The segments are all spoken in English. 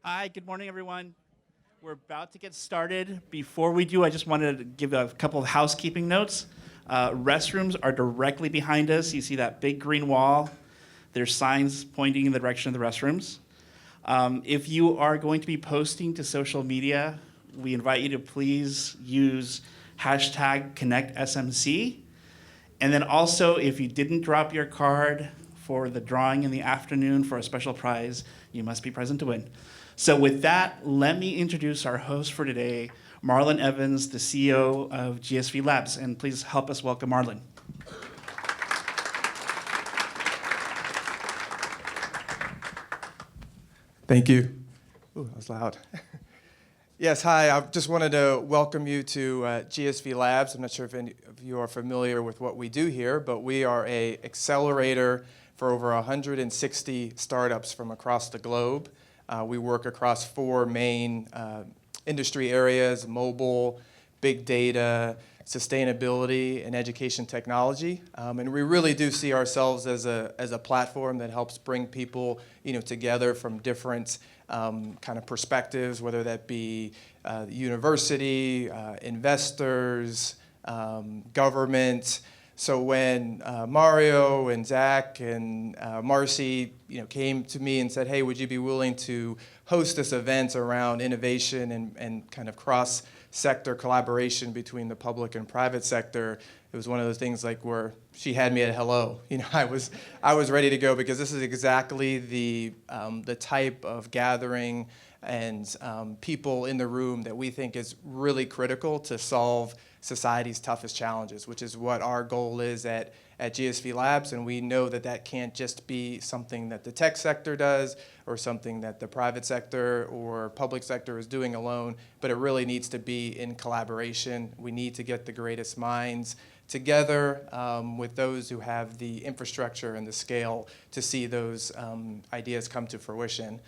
Hi, good morning, everyone. We're about to get started. Before we do, I just wanted to give a couple of housekeeping notes. Restrooms are directly behind us. You see that big green wall. There's signs pointing in the direction of the restrooms. If you are going to be posting to social media, we invite you to please use hashtag ConnectSMC. And then also, if you didn't drop your card for the drawing in the afternoon for a special prize, you must be present to win. So with that, let me introduce our host for today, Mullin Evans, the CEO of GSV Labs, and please help us welcome Mullin. Thank you. Ooh, that was loud. Yes, hi. I just wanted to welcome you to GSV Labs. I'm not sure if any of you are familiar with what we do here, but we are an accelerator for over 160 startups from across the globe. We work across four main industry areas: mobile, big data, sustainability, and education technology. And we really do see ourselves as a platform that helps bring people together from different kind of perspectives, whether that be university, investors, government. So when Mario and Zach and Marcy came to me and said, hey, would you be willing to host this event around innovation and kind of cross-sector collaboration between the public and private sector, it was one of those things like where she had me at hello. I was ready to go, because this is exactly the type of gathering and people in the room that we think is really critical to solve society's toughest challenges, which is what our goal is at GSV Labs. And we know that that can't just be something that the tech sector does or something that the private sector or public sector is doing alone, but it really needs to be in collaboration. We need to get the greatest minds together with those who have the infrastructure and the scale to see those ideas come to fruition.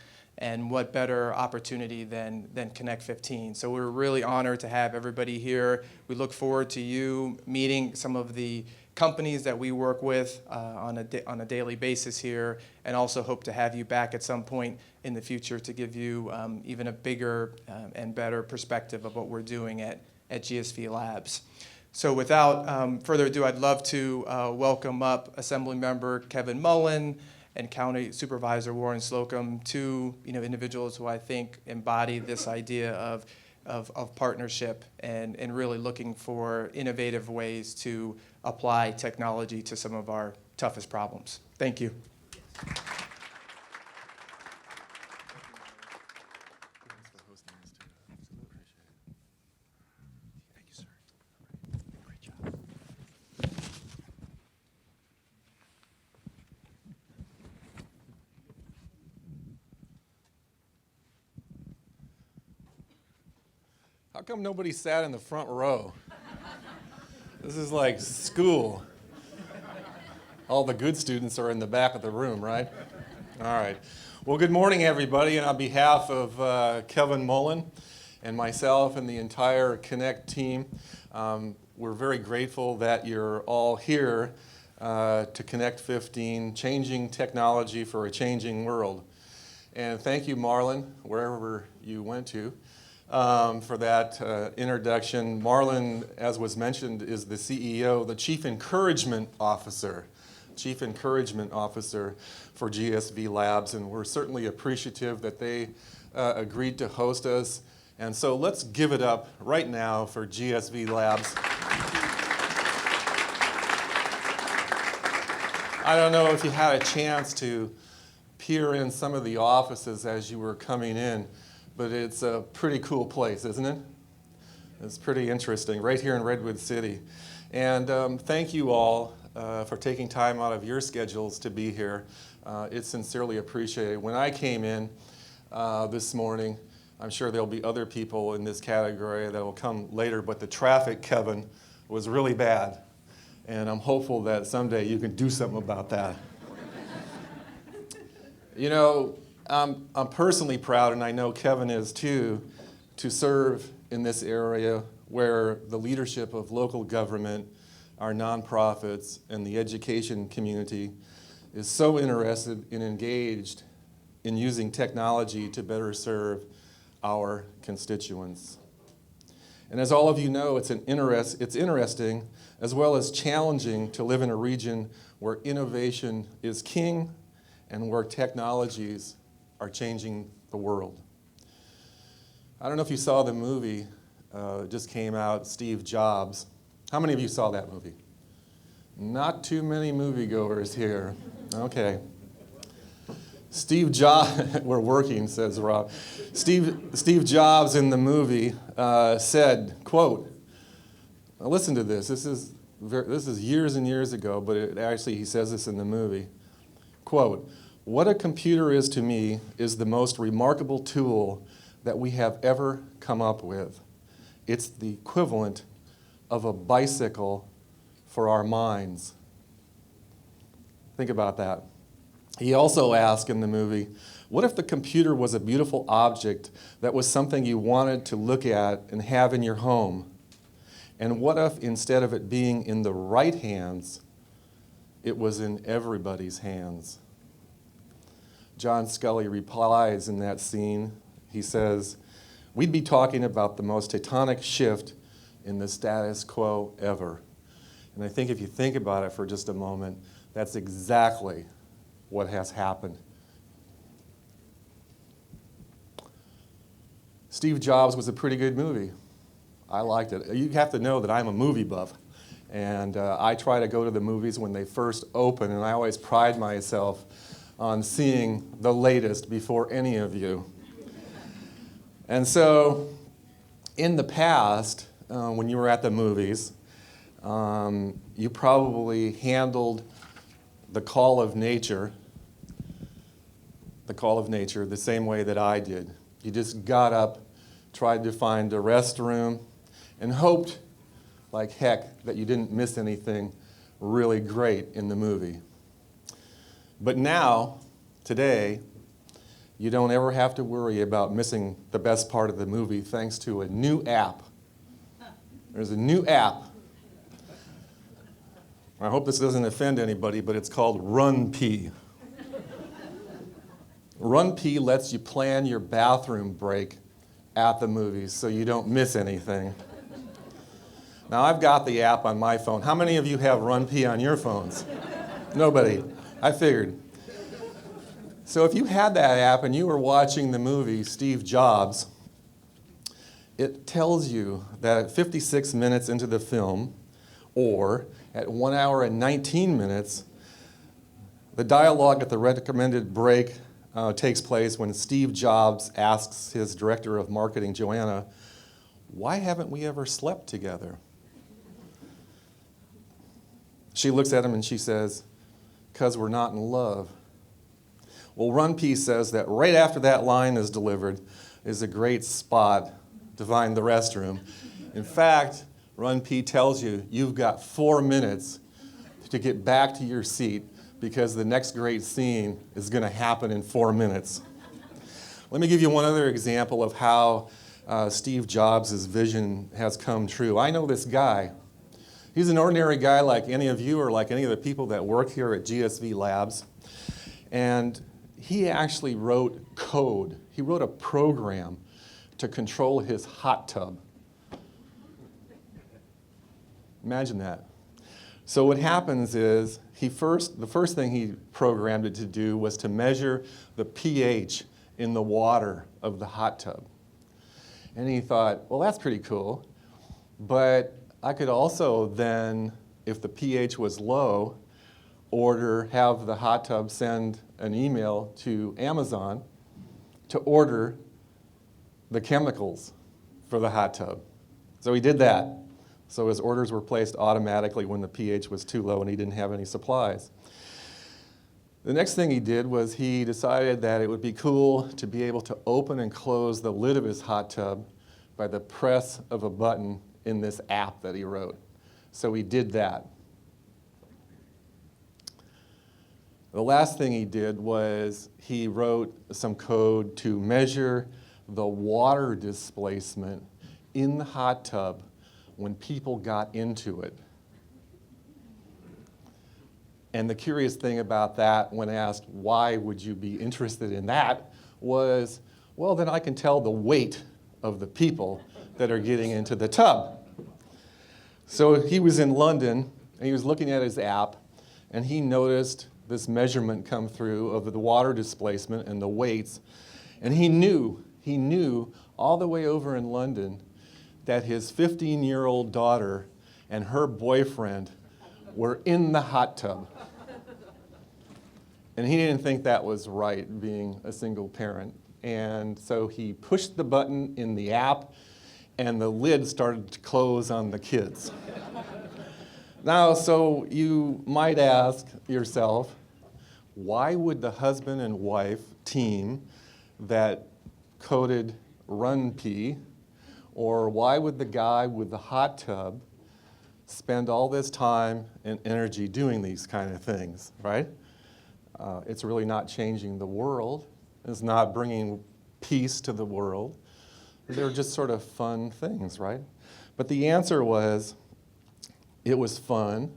And what better opportunity than Connect 15. So we're really honored to have everybody here. We look forward to you meeting some of the companies that we work with on a daily basis here, and also hope to have you back at some point in the future to give you even a bigger and better perspective of what we're doing at GSV Labs. So without further ado, I'd love to welcome up Assemblymember Kevin Mullin and County Supervisor Warren Slocum, two individuals who I think embody this idea of partnership and really looking for innovative ways to apply technology to some of our toughest problems. Thank you. How come nobody sat in the front row? This is like school. All the good students are in the back of the room, right? All right. Well, good morning, everybody. And on behalf of Kevin Mullin and myself and the entire Connect team, we're very grateful that you're all here to Connect 15, changing technology for a changing world. And thank you, Mullin, wherever you went to. For that introduction. Mullin, as was mentioned, is the CEO, the Chief Encouragement Officer for GSV Labs, and we're certainly appreciative that they agreed to host us. And so let's give it up right now for GSV Labs. I don't know if you had a chance to peer in some of the offices as you were coming in, but it's a pretty cool place, isn't it? It's pretty interesting, right here in Redwood City. And thank you all for taking time out of your schedules to be here. It's sincerely appreciated. When I came in this morning, I'm sure there'll be other people in this category that will come later, but the traffic, Kevin, was really bad. And I'm hopeful that someday you can do something about that. I'm personally proud, and I know Kevin is too, to serve in this area where the leadership of local government, our nonprofits, and the education community is so interested and engaged in using technology to better serve our constituents. And as all of you know, it's interesting as well as challenging to live in a region where innovation is king and where technologies are changing the world. I don't know if you saw the movie that just came out, Steve Jobs. How many of you saw that movie? Not too many moviegoers here. Okay. Steve Jobs, we're working, says Rob. Steve Jobs in the movie said, quote, now listen to this. This is years and years ago, but he says this in the movie. Quote, what a computer is to me is the most remarkable tool that we have ever come up with. It's the equivalent of a bicycle for our minds. Think about that. He also asked in the movie, what if the computer was a beautiful object that was something you wanted to look at and have in your home? And what if instead of it being in the right hands, it was in everybody's hands? John Scully replies in that scene, he says, we'd be talking about the most tectonic shift in the status quo ever. And I think if you think about it for just a moment, that's exactly what has happened. Steve Jobs was a pretty good movie. I liked it. You have to know that I'm a movie buff. And I try to go to the movies when they first open, and I always pride myself on seeing the latest before any of you. And so, in the past, when you were at the movies, you probably handled the call of nature the same way that I did. You just got up, tried to find a restroom, and hoped like heck that you didn't miss anything really great in the movie. But now, today, you don't ever have to worry about missing the best part of the movie thanks to a new app. There's a new app. I hope this doesn't offend anybody, but it's called RunP. RunP lets you plan your bathroom break at the movies so you don't miss anything. Now, I've got the app on my phone. How many of you have RunP on your phones? Nobody. I figured. So if you had that app and you were watching the movie Steve Jobs, it tells you that at 56 minutes into the film, or at 1 hour and 19 minutes, the dialogue at the recommended break takes place when Steve Jobs asks his director of marketing, Joanna, why haven't we ever slept together? She looks at him and she says, because we're not in love. Well, RunP says that right after that line is delivered is a great spot to find the restroom. In fact, RunP tells you you've got 4 minutes to get back to your seat because the next great scene is going to happen in 4 minutes. Let me give you one other example of how Steve Jobs' vision has come true. I know this guy. He's an ordinary guy like any of you or like any of the people that work here at GSV Labs. And he actually wrote code. He wrote a program to control his hot tub. Imagine that. So what happens is the first thing he programmed it to do was to measure the pH in the water of the hot tub. And he thought, well, that's pretty cool. But I could also then, if the pH was low, have the hot tub send an email to Amazon to order the chemicals for the hot tub. So he did that. So his orders were placed automatically when the pH was too low and he didn't have any supplies. The next thing he did was he decided that it would be cool to be able to open and close the lid of his hot tub by the press of a button in this app that he wrote. So he did that. The last thing he did was he wrote some code to measure the water displacement in the hot tub when people got into it. And the curious thing about that, when asked why would you be interested in that, was, well, then I can tell the weight of the people that are getting into the tub. So he was in London, and he was looking at his app, and he noticed this measurement come through of the water displacement and the weights, and he knew all the way over in London that his 15-year-old daughter and her boyfriend were in the hot tub. And he didn't think that was right, being a single parent. And so he pushed the button in the app, and the lid started to close on the kids. Now, so you might ask yourself, why would the husband and wife team that coded Run P, or why would the guy with the hot tub spend all this time and energy doing these kind of things, right? It's really not changing the world. It's not bringing peace to the world. They're just sort of fun things, right? But the answer was, it was fun.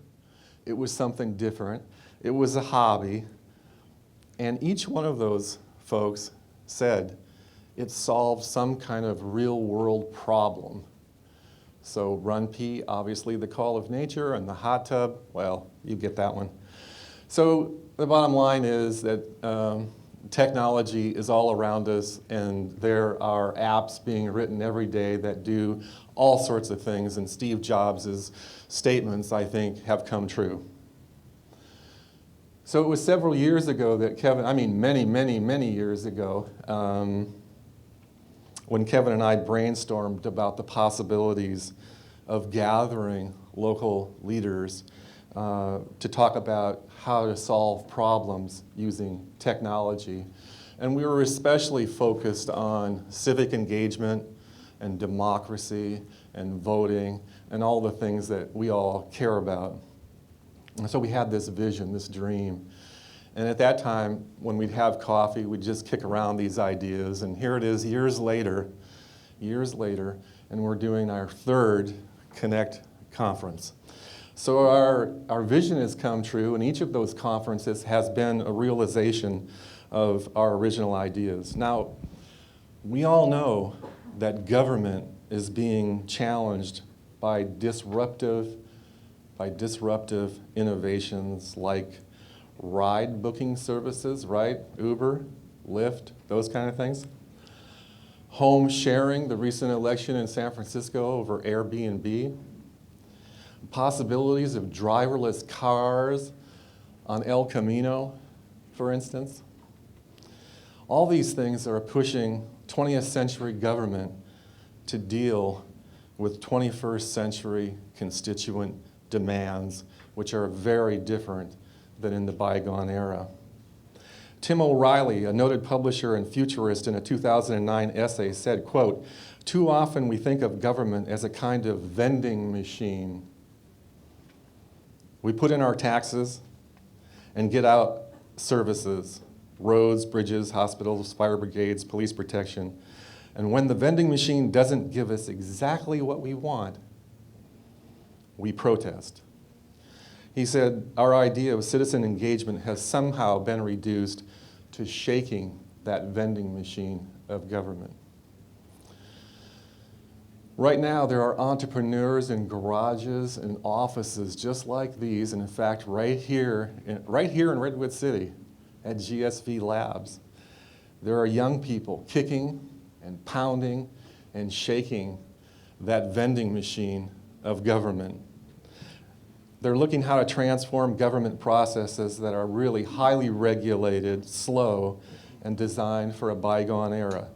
It was something different. It was a hobby. And each one of those folks said it solved some kind of real world problem. So Run P, obviously the call of nature, and the hot tub, well, you get that one. So the bottom line is that technology is all around us, and there are apps being written every day that do all sorts of things, and Steve Jobs' statements, I think, have come true. So it was several years ago that Kevin, I mean many years ago, when Kevin and I brainstormed about the possibilities of gathering local leaders to talk about how to solve problems using technology. And we were especially focused on civic engagement and democracy and voting and all the things that we all care about. And so we had this vision, this dream. And at that time, when we'd have coffee, we'd just kick around these ideas. And here it is years later, and we're doing our third Connect conference. So our vision has come true, and each of those conferences has been a realization of our original ideas. Now, we all know that government is being challenged by disruptive innovations like ride booking services, right? Uber, Lyft, those kind of things. Home sharing, the recent election in San Francisco over Airbnb. Possibilities of driverless cars on El Camino, for instance. All these things are pushing 20th century government to deal with 21st century constituent demands, which are very different than in the bygone era. Tim O'Reilly, a noted publisher and futurist, in a 2009 essay said, quote, "Too often we think of government as a kind of vending machine. We put in our taxes and get out services, roads, bridges, hospitals, fire brigades, police protection. And when the vending machine doesn't give us exactly what we want, we protest." He said, our idea of citizen engagement has somehow been reduced to shaking that vending machine of government. Right now, there are entrepreneurs in garages and offices just like these, and in fact, right here in Redwood City at GSV Labs, there are young people kicking and pounding and shaking that vending machine of government. They're looking how to transform government processes that are really highly regulated, slow, and designed for a bygone era.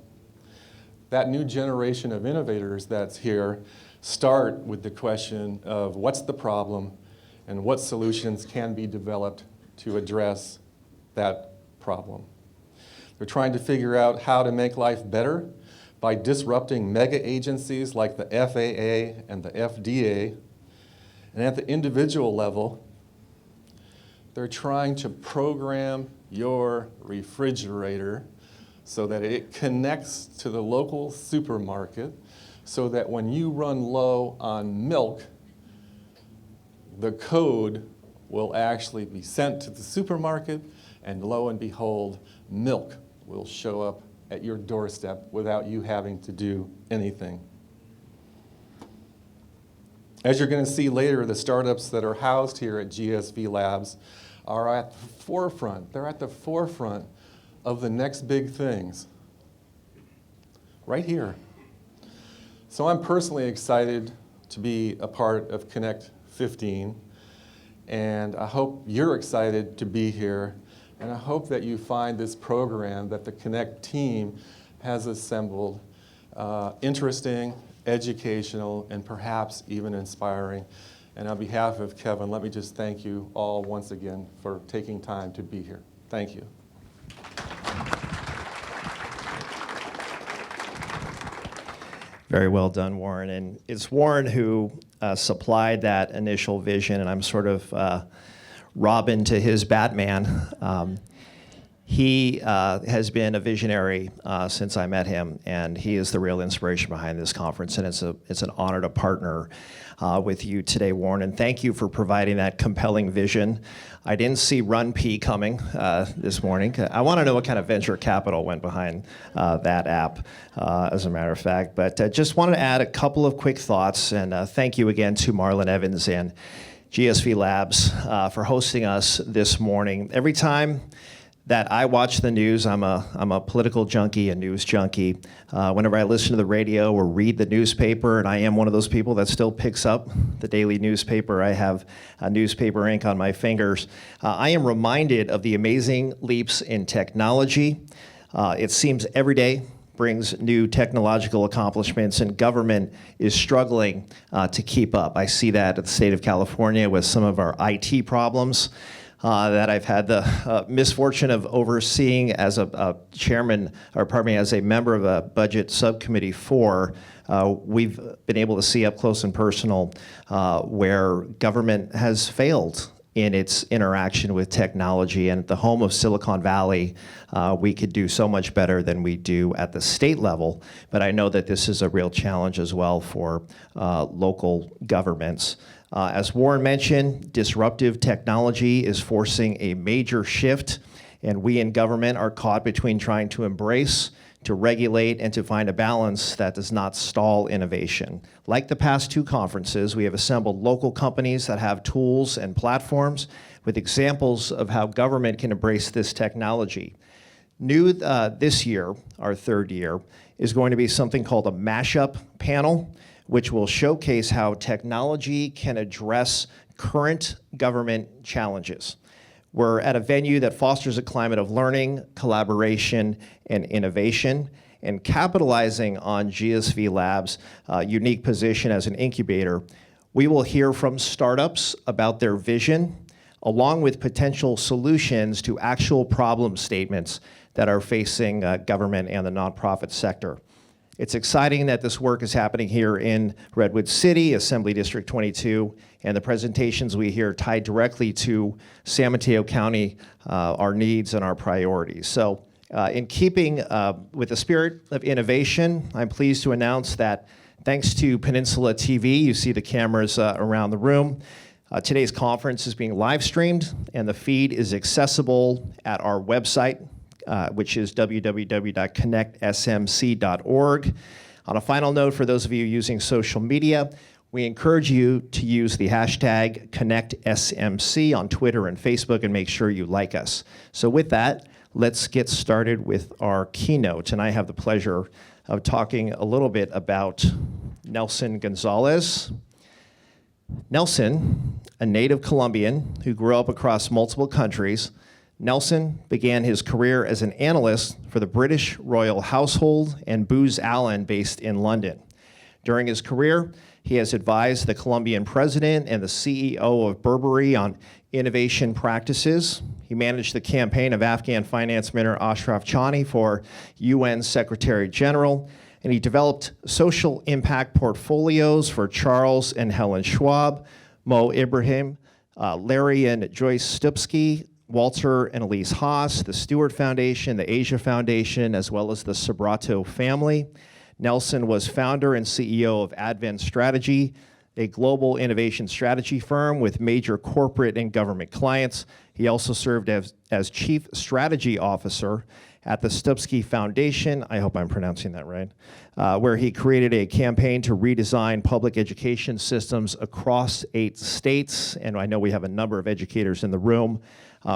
That new generation of innovators that's here start with the question of what's the problem and what solutions can be developed to address that problem. They're trying to figure out how to make life better by disrupting mega agencies like the FAA and the FDA. And at the individual level, they're trying to program your refrigerator so that it connects to the local supermarket so that when you run low on milk, the code will actually be sent to the supermarket, and lo and behold, milk will show up at your doorstep without you having to do anything. As you're going to see later, the startups that are housed here at GSV Labs are at the forefront. They're at the forefront of the next big things, right here. So I'm personally excited to be a part of Connect 15, and I hope you're excited to be here, and I hope that you find this program that the Connect team has assembled interesting, educational, and perhaps even inspiring. And on behalf of Kevin, let me just thank you all once again for taking time to be here. Thank you. Very well done, Warren. And it's Warren who supplied that initial vision, and I'm sort of Robin to his Batman. He has been a visionary since I met him, and he is the real inspiration behind this conference, and it's an honor to partner with you today, Warren, and thank you for providing that compelling vision. I didn't see Run P coming this morning. I want to know what kind of venture capital went behind that app, as a matter of fact, but just wanted to add a couple of quick thoughts, and thank you again to Marlon Evans and GSV Labs for hosting us this morning. Every time that I watch the news, I'm a political junkie, a news junkie. Whenever I listen to the radio or read the newspaper, and I am one of those people that still picks up the daily newspaper, I have newspaper ink on my fingers, I am reminded of the amazing leaps in technology. It seems every day brings new technological accomplishments, and government is struggling to keep up. I see that at the state of California with some of our IT problems that I've had the misfortune of overseeing as a chairman, or pardon me, as a member of a budget subcommittee for. We've been able to see up close and personal where government has failed in its interaction with technology. And at the home of Silicon Valley, we could do so much better than we do at the state level. But I know that this is a real challenge as well for local governments. As Warren mentioned, disruptive technology is forcing a major shift, and we in government are caught between trying to embrace, to regulate, and to find a balance that does not stall innovation. Like the past two conferences, we have assembled local companies that have tools and platforms with examples of how government can embrace this technology. New this year, our third year, is going to be something called a Mashup Panel, which will showcase how technology can address current government challenges. We're at a venue that fosters a climate of learning, collaboration, and innovation, and capitalizing on GSV Labs' unique position as an incubator, we will hear from startups about their vision, along with potential solutions to actual problem statements that are facing government and the nonprofit sector. It's exciting that this work is happening here in Redwood City, Assembly District 22, and the presentations we hear tie directly to San Mateo County, our needs and our priorities. So in keeping with the spirit of innovation, I'm pleased to announce that thanks to Peninsula TV, you see the cameras around the room, today's conference is being live streamed, and the feed is accessible at our website, which is www.connectsmc.org. On a final note, for those of you using social media, we encourage you to use the hashtag ConnectSMC on Twitter and Facebook, and make sure you like us. So with that, let's get started with our keynote. And I have the pleasure of talking a little bit about Nelson Gonzalez. Nelson, a native Colombian who grew up across multiple countries, Nelson began his career as an analyst for the British Royal Household and Booz Allen based in London. During his career, he has advised the Colombian president and the CEO of Burberry on innovation practices. He managed the campaign of Afghan Finance Minister Ashraf Chani for UN Secretary General, and he developed social impact portfolios for Charles and Helen Schwab, Mo Ibrahim, Larry and Joyce Stupsky, Walter and Elise Haas, the Stewart Foundation, the Asia Foundation, as well as the Sobrato family. Nelson was founder and CEO of Advent Strategy, a global innovation strategy firm with major corporate and government clients. He also served as Chief Strategy Officer at the Stupski Foundation, I hope I'm pronouncing that right, where he created a campaign to redesign public education systems across 8 states. And I know we have a number of educators in the room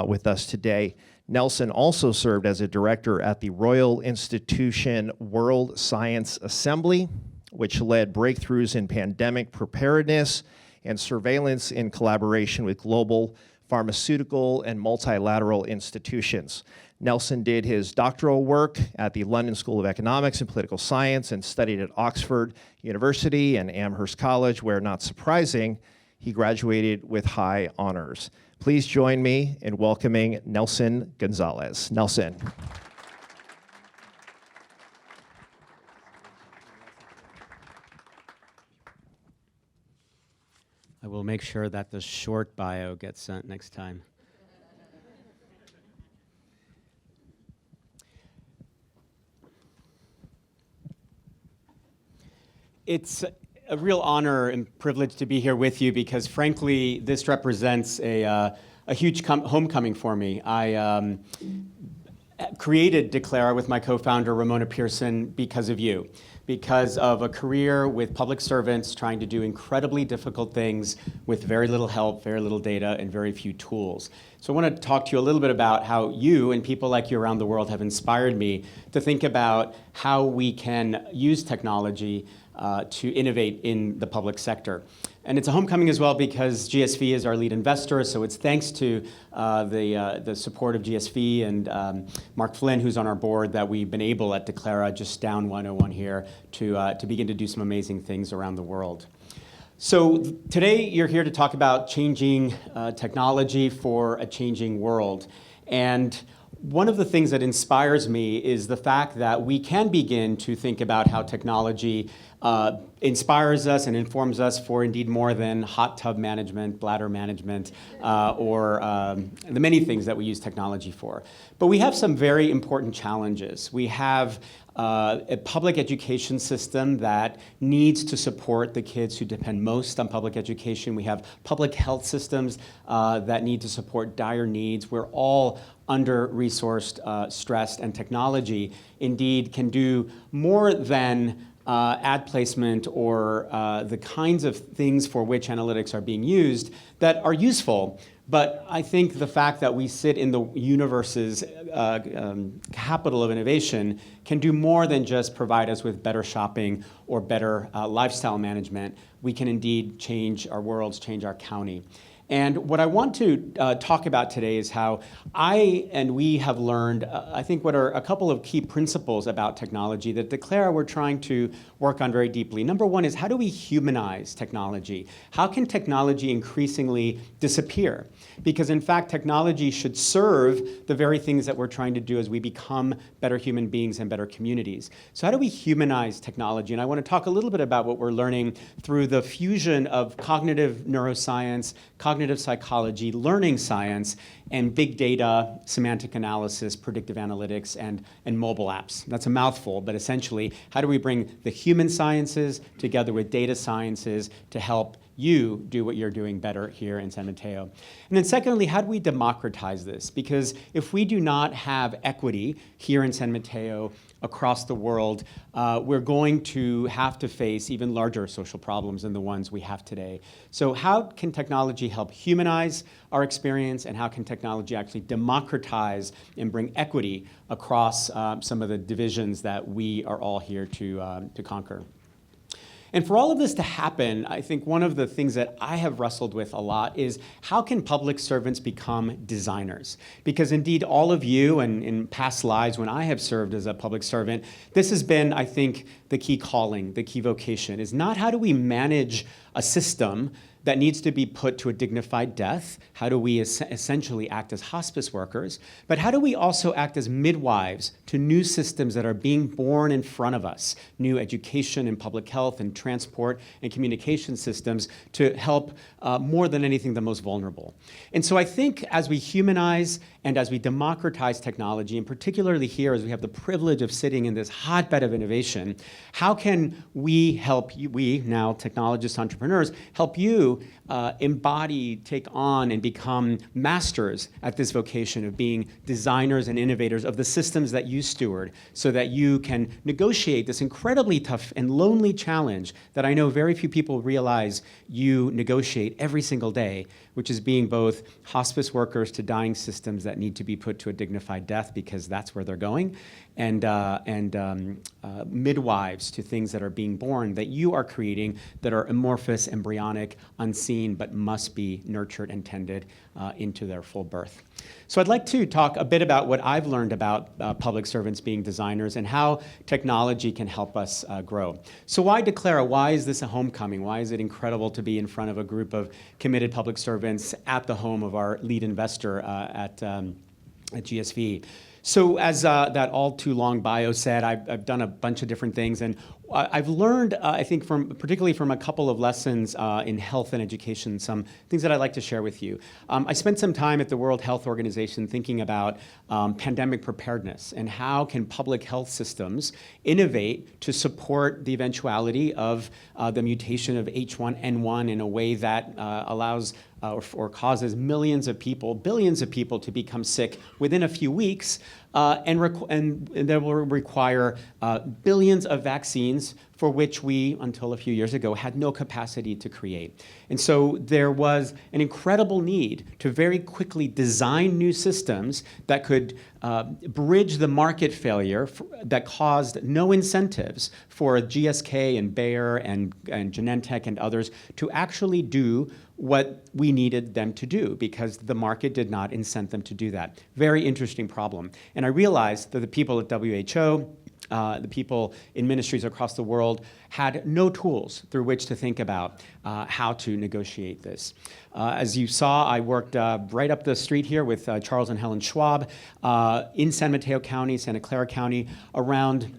with us today. Nelson also served as a director at the Royal Institution World Science Assembly, which led breakthroughs in pandemic preparedness and surveillance in collaboration with global pharmaceutical and multilateral institutions. Nelson did his doctoral work at the London School of Economics and Political Science and studied at Oxford University and Amherst College, where, not surprising, he graduated with high honors. Please join me in welcoming Nelson Gonzales. Nelson. I will make sure that the short bio gets sent next time. It's a real honor and privilege to be here with you because, frankly, this represents a huge homecoming for me. I created Declara with my co-founder, Ramona Pearson, because of you, because of a career with public servants trying to do incredibly difficult things with very little help, very little data, and very few tools. So I want to talk to you a little bit about how you and people like you around the world have inspired me to think about how we can use technology to innovate in the public sector. And it's a homecoming as well because GSV is our lead investor, so it's thanks to the support of GSV and Mark Flynn, who's on our board, that we've been able at Declara, just down 101 here, to begin to do some amazing things around the world. So today you're here to talk about changing technology for a changing world. And one of the things that inspires me is the fact that we can begin to think about how technology inspires us and informs us for indeed more than hot tub management, bladder management, or the many things that we use technology for. But we have some very important challenges. We have a public education system that needs to support the kids who depend most on public education. We have public health systems that need to support dire needs. We're all under-resourced, stressed, and technology indeed can do more than ad placement or the kinds of things for which analytics are being used that are useful. But I think the fact that we sit in the universe's capital of innovation can do more than just provide us with better shopping or better lifestyle management. We can indeed change our worlds, change our county. And what I want to talk about today is how I and we have learned, I think, what are a couple of key principles about technology that Declara we're trying to work on very deeply. Number one is, how do we humanize technology? How can technology increasingly disappear? Because in fact, technology should serve the very things that we're trying to do as we become better human beings and better communities. So how do we humanize technology? And I want to talk a little bit about what we're learning through the fusion of cognitive neuroscience, cognitive psychology, learning science, and big data, semantic analysis, predictive analytics, and mobile apps. That's a mouthful, but essentially, how do we bring the human sciences together with data sciences to help you do what you're doing better here in San Mateo? And then secondly, how do we democratize this? Because if we do not have equity here in San Mateo, across the world, we're going to have to face even larger social problems than the ones we have today. So how can technology help humanize our experience, and how can technology actually democratize and bring equity across some of the divisions that we are all here to conquer? And for all of this to happen, I think one of the things that I have wrestled with a lot is, how can public servants become designers? Because indeed, all of you, and in past lives when I have served as a public servant, this has been, I think, the key calling, the key vocation, is not how do we manage a system that needs to be put to a dignified death? How do we essentially act as hospice workers? But how do we also act as midwives to new systems that are being born in front of us, new education and public health and transport and communication systems to help more than anything the most vulnerable? And so I think as we humanize and as we democratize technology, and particularly here as we have the privilege of sitting in this hotbed of innovation, how can we help you, we now technologists, entrepreneurs, help you embody, take on, and become masters at this vocation of being designers and innovators of the systems that you steward, so that you can negotiate this incredibly tough and lonely challenge that I know very few people realize you negotiate every single day, which is being both hospice workers to dying systems that need to be put to a dignified death because that's where they're going, and midwives to things that are being born that you are creating that are amorphous, embryonic, unseen, but must be nurtured and tended into their full birth. So I'd like to talk a bit about what I've learned about public servants being designers and how technology can help us grow. So why Declara? Why is this a homecoming? Why is it incredible to be in front of a group of committed public servants at the home of our lead investor at GSV? So as that all too long bio said, I've done a bunch of different things, and I've learned, I think, particularly from a couple of lessons in health and education, some things that I'd like to share with you. I spent some time at the World Health Organization thinking about pandemic preparedness and how can public health systems innovate to support the eventuality of the mutation of H1N1 in a way that allows or causes millions of people, billions of people to become sick within a few weeks, and that will require billions of vaccines for which we, until a few years ago, had no capacity to create. And so there was an incredible need to very quickly design new systems that could bridge the market failure that caused no incentives for GSK and Bayer and Genentech and others to actually do what we needed them to do because the market did not incent them to do that. Very interesting problem. And I realized that the people at WHO, the people in ministries across the world had no tools through which to think about how to negotiate this. As you saw, I worked right up the street here with Charles and Helen Schwab in San Mateo County, Santa Clara County, around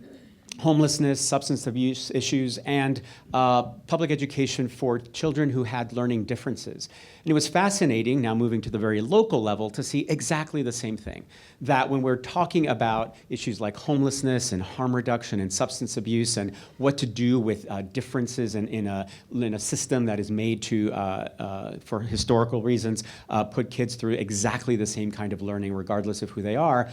homelessness, substance abuse issues, and public education for children who had learning differences. And it was fascinating, now moving to the very local level, to see exactly the same thing. That when we're talking about issues like homelessness and harm reduction and substance abuse and what to do with differences in a system that is made to, for historical reasons, put kids through exactly the same kind of learning regardless of who they are,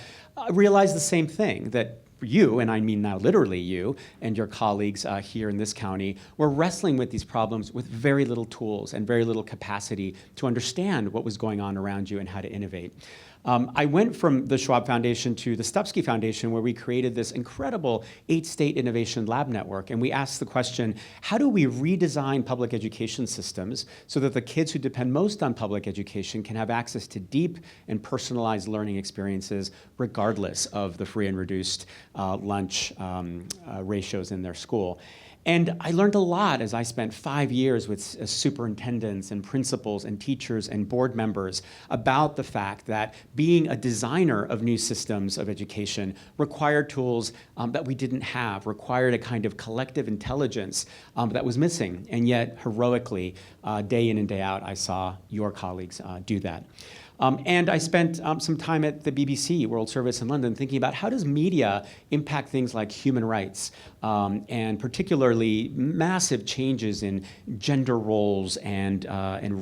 realize the same thing, that you, and I mean now literally you, and your colleagues here in this county, were wrestling with these problems with very little tools and very little capacity to understand what was going on around you and how to innovate. I went from the Schwab Foundation to the Stupsky Foundation, where we created this incredible 8-state innovation lab network. And we asked the question, how do we redesign public education systems so that the kids who depend most on public education can have access to deep and personalized learning experiences regardless of the free and reduced lunch ratios in their school? And I learned a lot as I spent 5 years with superintendents and principals and teachers and board members about the fact that being a designer of new systems of education required tools that we didn't have, required a kind of collective intelligence that was missing. And yet, heroically, day in and day out, I saw your colleagues do that. And I spent some time at the BBC World Service in London thinking about how does media impact things like human rights, and particularly massive changes in gender roles and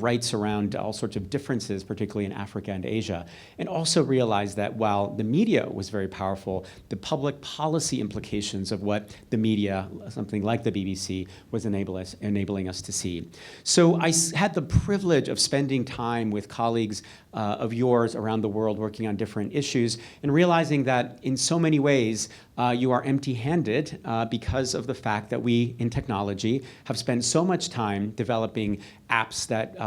rights around all sorts of differences, particularly in Africa and Asia. And also realized that while the media was very powerful, the public policy implications of what the media, something like the BBC, was enabling us to see. So I had the privilege of spending time with colleagues of yours around the world working on different issues and realizing that in so many ways you are empty-handed because of the fact that we in technology have spent so much time developing apps that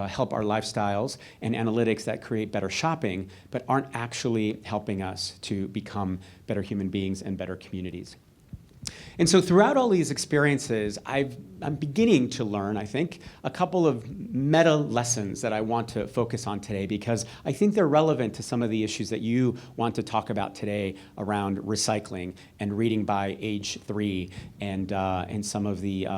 help our lifestyles and analytics that create better shopping, but aren't actually helping us to become better human beings and better communities. And so throughout all these experiences, I'm beginning to learn, I think, a couple of meta lessons that I want to focus on today because I think they're relevant to some of the issues that you want to talk about today around recycling and reading by age 3 and some of the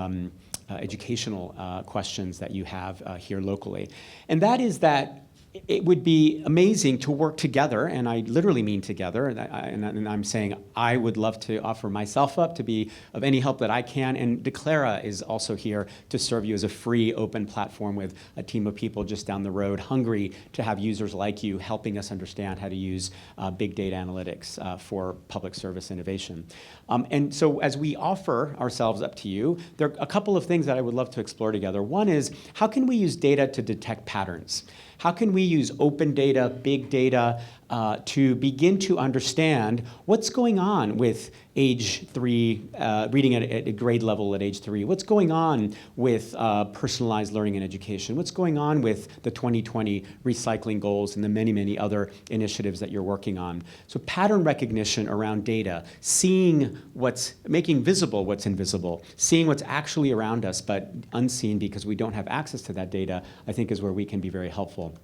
educational questions that you have here locally. And that is that it would be amazing to work together, and I literally mean together, and I'm saying I would love to offer myself up to be of any help that I can, and Declara is also here to serve you as a free, open platform with a team of people just down the road, hungry to have users like you helping us understand how to use big data analytics for public service innovation. And so as we offer ourselves up to you, there are a couple of things that I would love to explore together. One is, how can we use data to detect patterns? How can we use open data, big data, to begin to understand what's going on with age 3, reading at a grade level at age 3? What's going on with personalized learning and education? What's going on with the 2020 recycling goals and the many, many other initiatives that you're working on? So pattern recognition around data, making visible what's invisible, seeing what's actually around us but unseen because we don't have access to that data, I think is where we can be very helpful.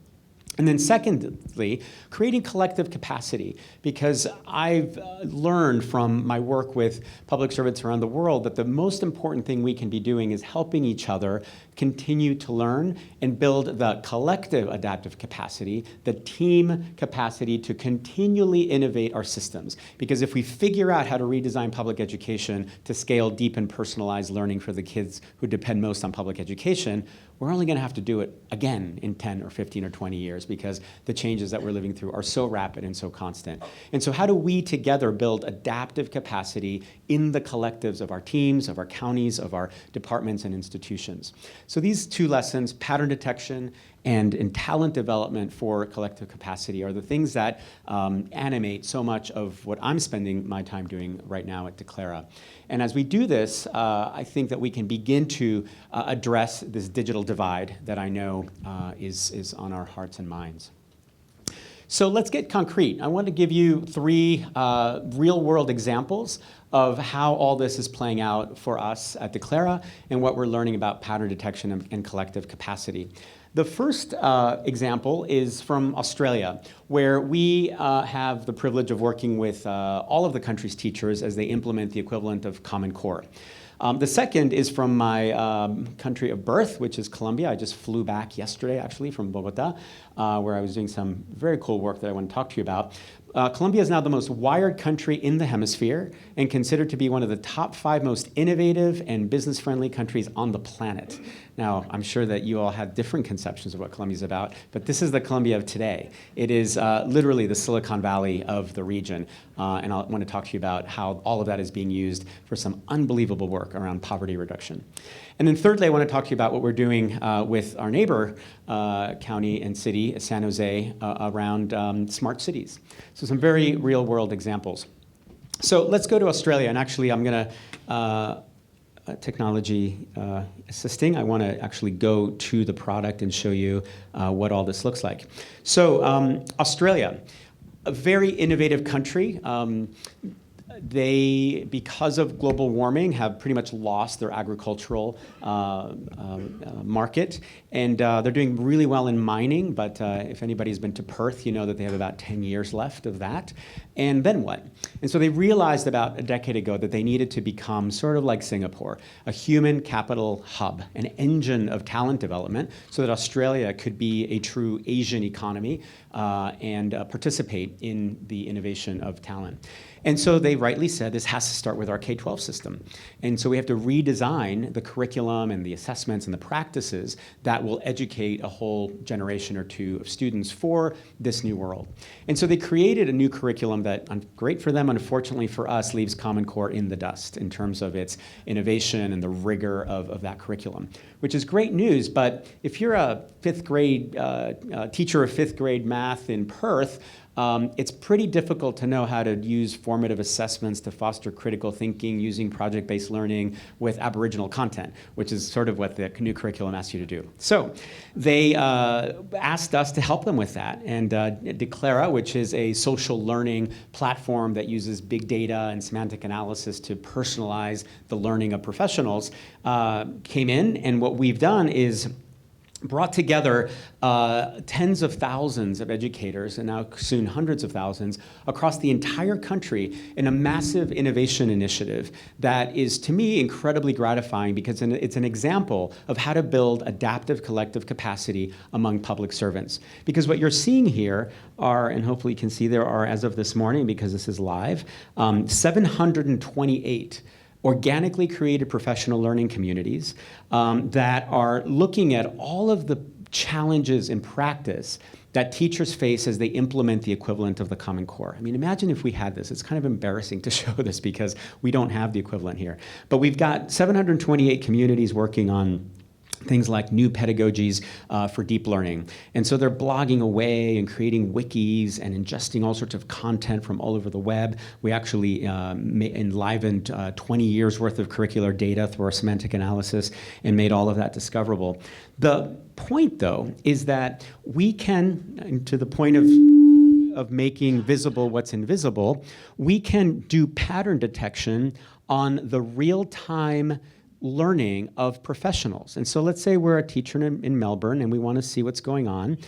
And then secondly, creating collective capacity, because I've learned from my work with public servants around the world that the most important thing we can be doing is helping each other continue to learn and build the collective adaptive capacity, the team capacity to continually innovate our systems. Because if we figure out how to redesign public education to scale deep and personalized learning for the kids who depend most on public education, we're only going to have to do it again in 10 or 15 or 20 years because the changes that we're living through are so rapid and so constant. And so how do we together build adaptive capacity in the collectives of our teams, of our counties, of our departments and institutions? So these two lessons, pattern detection and in talent development for collective capacity, are the things that animate so much of what I'm spending my time doing right now at Declara. And as we do this, I think that we can begin to address this digital divide that I know is on our hearts and minds. So let's get concrete. I want to give you 3 real-world examples of how all this is playing out for us at Declara and what we're learning about pattern detection and collective capacity. The first example is from Australia, where we have the privilege of working with all of the country's teachers as they implement the equivalent of Common Core. The second is from my country of birth, which is Colombia. I just flew back yesterday, actually, from Bogota, where I was doing some very cool work that I want to talk to you about. Colombia is now the most wired country in the hemisphere and considered to be one of the top 5 most innovative and business-friendly countries on the planet. Now, I'm sure that you all have different conceptions of what Colombia is about, but this is the Colombia of today. It is literally the Silicon Valley of the region, and I want to talk to you about how all of that is being used for some unbelievable work around poverty reduction. And then thirdly, I want to talk to you about what we're doing with our neighbor county and city, San Jose, around smart cities. So some very real-world examples. So let's go to Australia, and actually I'm going to, technology assisting, I want to actually go to the product and show you what all this looks like. So Australia, a very innovative country. They, because of global warming, have pretty much lost their agricultural market. And they're doing really well in mining, but if anybody's been to Perth, you know that they have about 10 years left of that. And then what? And so they realized about a decade ago that they needed to become sort of like Singapore, a human capital hub, an engine of talent development, so that Australia could be a true Asian economy and participate in the innovation of talent. And so they rightly said this has to start with our K-12 system. And so we have to redesign the curriculum and the assessments and the practices that will educate a whole generation or two of students for this new world. And so they created a new curriculum that, great for them, unfortunately for us, leaves Common Core in the dust in terms of its innovation and the rigor of that curriculum, which is great news. But if you're a 5th grade teacher of 5th grade math in Perth, it's pretty difficult to know how to use formative assessments to foster critical thinking using project-based learning with Aboriginal content, which is sort of what the new curriculum asks you to do. So they asked us to help them with that. And Declara, which is a social learning platform that uses big data and semantic analysis to personalize the learning of professionals, came in. And what we've done is brought together tens of thousands of educators, and now soon hundreds of thousands, across the entire country in a massive innovation initiative that is, to me, incredibly gratifying because it's an example of how to build adaptive collective capacity among public servants. Because what you're seeing here are, and hopefully you can see there are, as of this morning, because this is live, 728 organically created professional learning communities that are looking at all of the challenges in practice that teachers face as they implement the equivalent of the Common Core. I mean, imagine if we had this. It's kind of embarrassing to show this because we don't have the equivalent here. But we've got 728 communities working on things like new pedagogies for deep learning. And so they're blogging away and creating wikis and ingesting all sorts of content from all over the web. We actually enlivened 20 years worth of curricular data through our semantic analysis and made all of that discoverable. The point, though, is that we can, and to the point of making visible what's invisible, we can do pattern detection on the real-time learning of professionals. And so let's say we're a teacher in Melbourne and we want to see what's going on.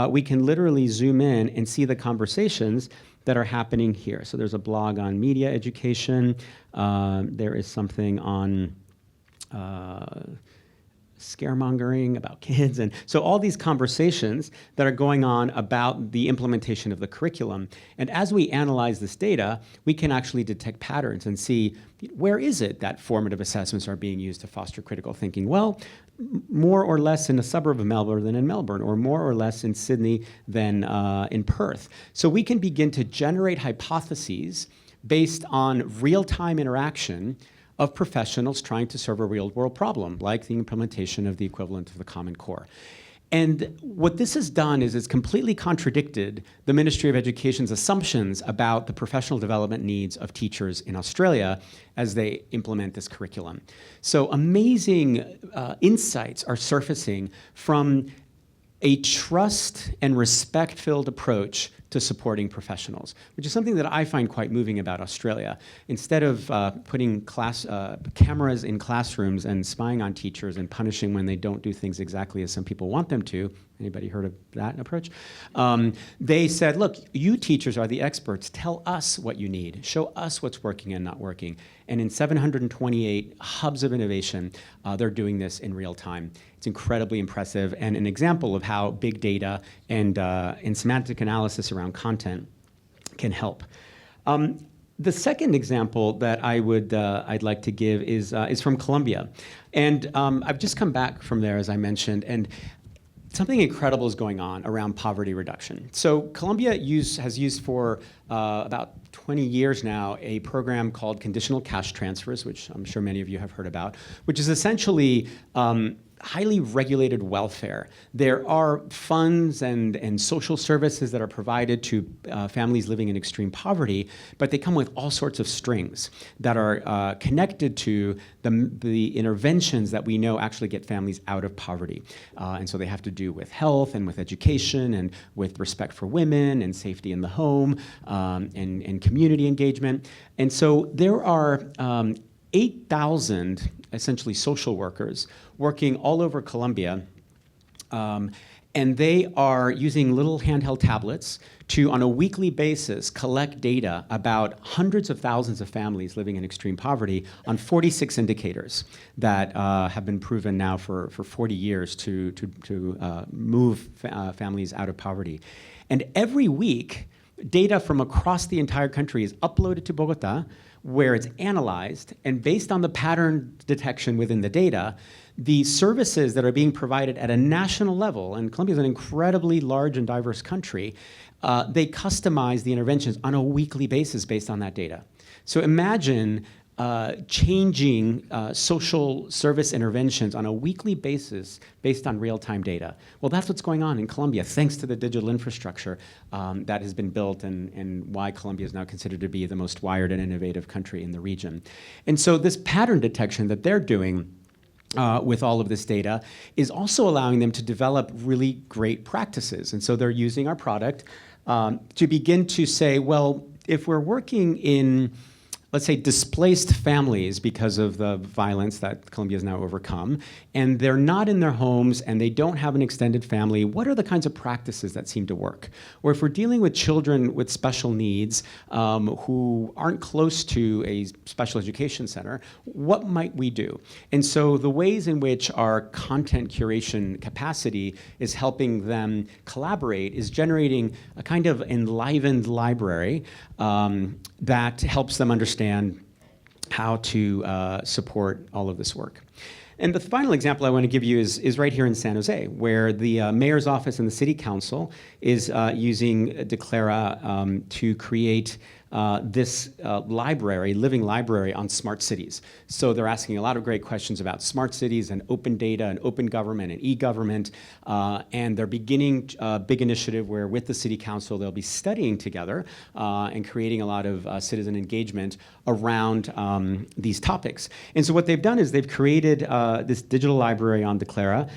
We can literally zoom in and see the conversations that are happening here. So there's a blog on media education. There is something on scaremongering about kids. And so all these conversations that are going on about the implementation of the curriculum. And as we analyze this data, we can actually detect patterns and see where is it that formative assessments are being used to foster critical thinking? Well, more or less in a suburb of Melbourne than in Melbourne, or more or less in Sydney than in Perth. So we can begin to generate hypotheses based on real-time interaction of professionals trying to solve a real-world problem, like the implementation of the equivalent of the Common Core. And what this has done is it's completely contradicted the Ministry of Education's assumptions about the professional development needs of teachers in Australia as they implement this curriculum. So amazing insights are surfacing from a trust and respect-filled approach to supporting professionals, which is something that I find quite moving about Australia. Instead of putting cameras in classrooms and spying on teachers and punishing when they don't do things exactly as some people want them to, anybody heard of that approach? They said, look, you teachers are the experts. Tell us what you need. Show us what's working and not working. And in 728 hubs of innovation, they're doing this in real time. It's incredibly impressive and an example of how big data and semantic analysis around content can help. The second example that I'd like to give is from Colombia. And I've just come back from there, as I mentioned, and something incredible is going on around poverty reduction. So Colombia has used for about 20 years now a program called Conditional Cash Transfers, which I'm sure many of you have heard about, which is essentially highly regulated welfare. There are funds and social services that are provided to families living in extreme poverty, but they come with all sorts of strings that are connected to the interventions that we know actually get families out of poverty. And so they have to do with health and with education and with respect for women and safety in the home and community engagement. And so there are 8,000 essentially social workers working all over Colombia, and they are using little handheld tablets to, on a weekly basis, collect data about hundreds of thousands of families living in extreme poverty on 46 indicators that have been proven now for 40 years to move families out of poverty. And every week, data from across the entire country is uploaded to Bogota, where it's analyzed, and based on the pattern detection within the data, the services that are being provided at a national level, and Colombia is an incredibly large and diverse country, they customize the interventions on a weekly basis based on that data. So imagine changing social service interventions on a weekly basis based on real-time data. Well, that's what's going on in Colombia, thanks to the digital infrastructure that has been built and why Colombia is now considered to be the most wired and innovative country in the region. And so this pattern detection that they're doing with all of this data is also allowing them to develop really great practices. And so they're using our product to begin to say, well, if we're working in, let's say, displaced families because of the violence that Colombia has now overcome, and they're not in their homes and they don't have an extended family, what are the kinds of practices that seem to work? Or if we're dealing with children with special needs who aren't close to a special education center, what might we do? And so the ways in which our content curation capacity is helping them collaborate is generating a kind of enlivened library that helps them understand how to support all of this work. And the final example I want to give you is right here in San Jose, where the mayor's office and the city council is using Declara to create this living library on smart cities. So they're asking a lot of great questions about smart cities and open data and open government and e-government. And they're beginning a big initiative where with the city council, they'll be studying together and creating a lot of citizen engagement around these topics. And so what they've done is they've created this digital library on Declara.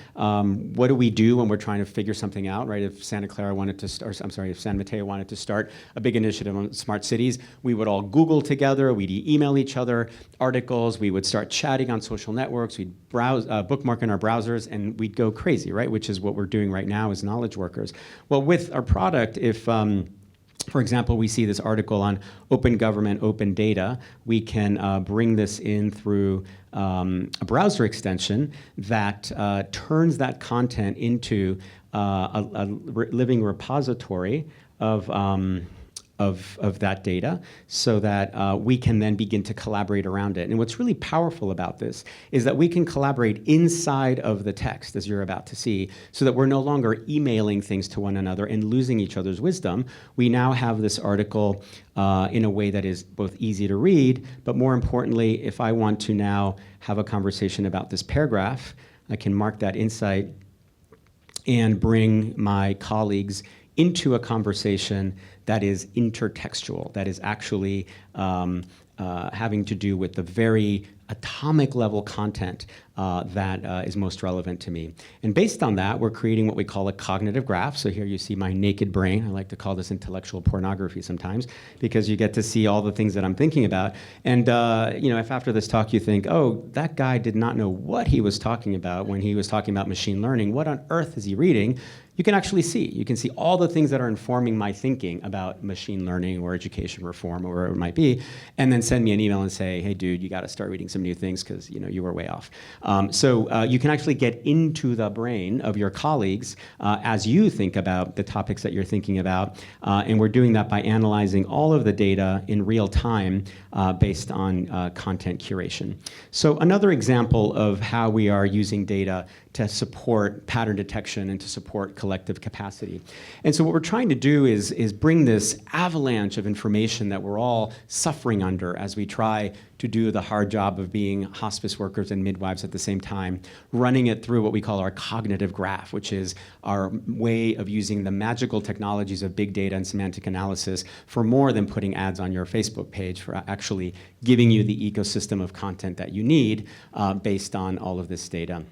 What do we do when we're trying to figure something out, right? If Santa Clara wanted to, if San Mateo wanted to start a big initiative on smart cities, we would all Google together, we'd email each other articles, we would start chatting on social networks, we'd browse, bookmark in our browsers, and we'd go crazy, right? Which is what we're doing right now as knowledge workers. Well, with our product, if for example, we see this article on open government, open data, we can bring this in through a browser extension that turns that content into a living repository of that data so that we can then begin to collaborate around it. And what's really powerful about this is that we can collaborate inside of the text, as you're about to see, so that we're no longer emailing things to one another and losing each other's wisdom. We now have this article in a way that is both easy to read, but more importantly, if I want to now have a conversation about this paragraph, I can mark that insight and bring my colleagues into a conversation that is intertextual, that is actually having to do with the very atomic level content that is most relevant to me. And based on that, we're creating what we call a cognitive graph. So here you see my naked brain. I like to call this intellectual pornography sometimes, because you get to see all the things that I'm thinking about. And if after this talk you think, oh, that guy did not know what he was talking about when he was talking about machine learning, what on earth is he reading? You can actually see. You can see all the things that are informing my thinking about machine learning or education reform or whatever it might be, and then send me an email and say, hey, dude, you got to start reading some new things because you were way off. So you can actually get into the brain of your colleagues as you think about the topics that you're thinking about, and we're doing that by analyzing all of the data in real time based on content curation. So another example of how we are using data to support pattern detection and to support collective capacity. And so what we're trying to do is bring this avalanche of information that we're all suffering under as we try to do the hard job of being hospice workers and midwives at the same time, running it through what we call our cognitive graph, which is our way of using the magical technologies of big data and semantic analysis for more than putting ads on your Facebook page, for actually giving you the ecosystem of content that you need based on all of this data.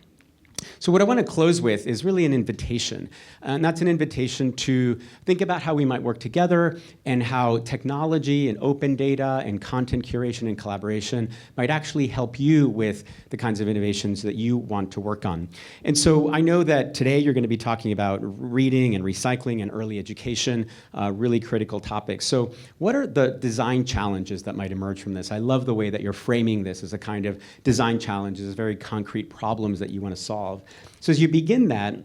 So what I want to close with is really an invitation, and that's an invitation to think about how we might work together and how technology and open data and content curation and collaboration might actually help you with the kinds of innovations that you want to work on. And so I know that today you're going to be talking about reading and recycling and early education, really critical topics. So what are the design challenges that might emerge from this? I love the way that you're framing this as a kind of design challenges, as very concrete problems that you want to solve. So as you begin that,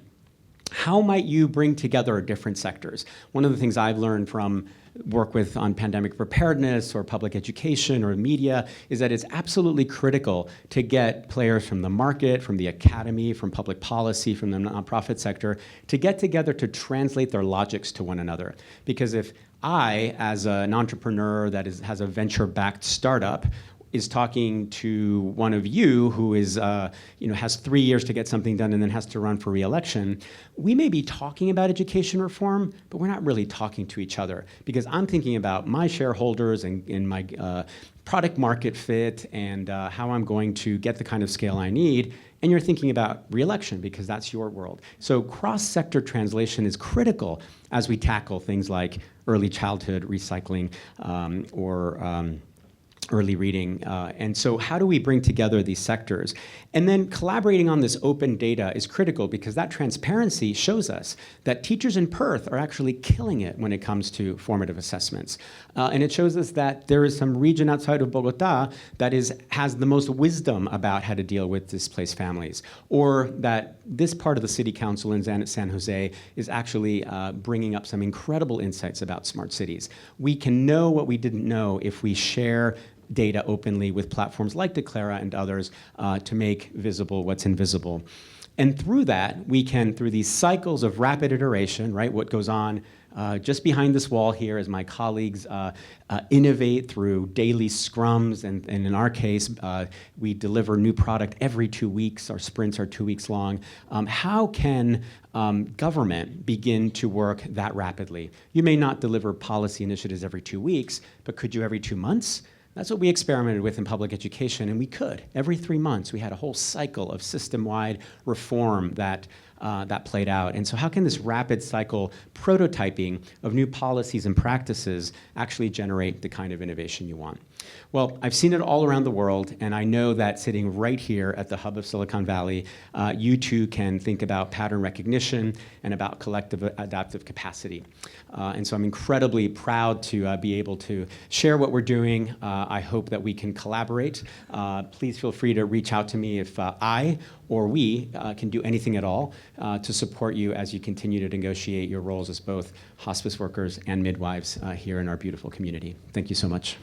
how might you bring together different sectors? One of the things I've learned from work with on pandemic preparedness or public education or media is that it's absolutely critical to get players from the market, from the academy, from public policy, from the nonprofit sector, to get together to translate their logics to one another. Because if I, as an entrepreneur that has a venture-backed startup, is talking to one of you who is, has 3 years to get something done and then has to run for re-election, we may be talking about education reform, but we're not really talking to each other, because I'm thinking about my shareholders and my product market fit and how I'm going to get the kind of scale I need, and you're thinking about re-election because that's your world. So cross-sector translation is critical as we tackle things like early childhood recycling or early reading. And so how do we bring together these sectors? And then collaborating on this open data is critical because that transparency shows us that teachers in Perth are actually killing it when it comes to formative assessments. And it shows us that there is some region outside of Bogota that has the most wisdom about how to deal with displaced families, or that this part of the city council in San Jose is actually bringing up some incredible insights about smart cities. We can know what we didn't know if we share data openly with platforms like Declara and others to make visible what's invisible. And through that, we can, through these cycles of rapid iteration, right, what goes on just behind this wall here as my colleagues innovate through daily scrums, and in our case, we deliver new product every 2 weeks. Our sprints are 2 weeks long. How can government begin to work that rapidly? You may not deliver policy initiatives every 2 weeks, but could you every 2 months? That's what we experimented with in public education, and we could. Every 3 months, we had a whole cycle of system-wide reform that played out. And so how can this rapid cycle prototyping of new policies and practices actually generate the kind of innovation you want? Well, I've seen it all around the world, and I know that sitting right here at the hub of Silicon Valley, you too can think about pattern recognition and about collective adaptive capacity. And so I'm incredibly proud to be able to share what we're doing. I hope that we can collaborate. Please feel free to reach out to me if I or we can do anything at all to support you as you continue to negotiate your roles as both hospice workers and midwives here in our beautiful community. Thank you so much.